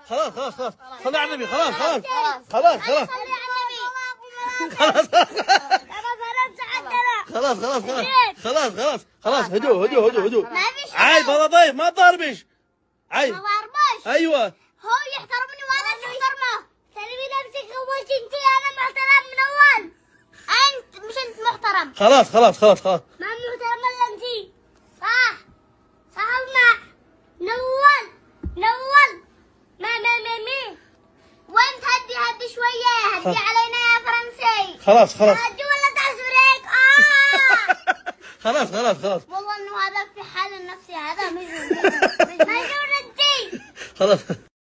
خلاص خلاص خلاص صلي على النبي. خلاص خلاص خلاص خلاص خلاص خلاص خلاص خلاص خلاص خلاص هدوء هدوء هدوء هدوء. عيب هذا ضيف ما تضربش. عيب. ما ضربش. ايوه هو يحترمني وانا احترمه. تبي نفسك اول شيء انت انا محترم من اول. انت مش انت محترم. خلاص خلاص خلاص خلاص. ما محترم الا انت. صح صح ولا نول نول ما وانت هدي شويه هدي علينا يا فرنسي. خلاص خلاص هدي ولا تعزريك. خلاص خلاص خلاص والله انه هذا في حال النفسي هذا مجنون مجنون انت. خلاص.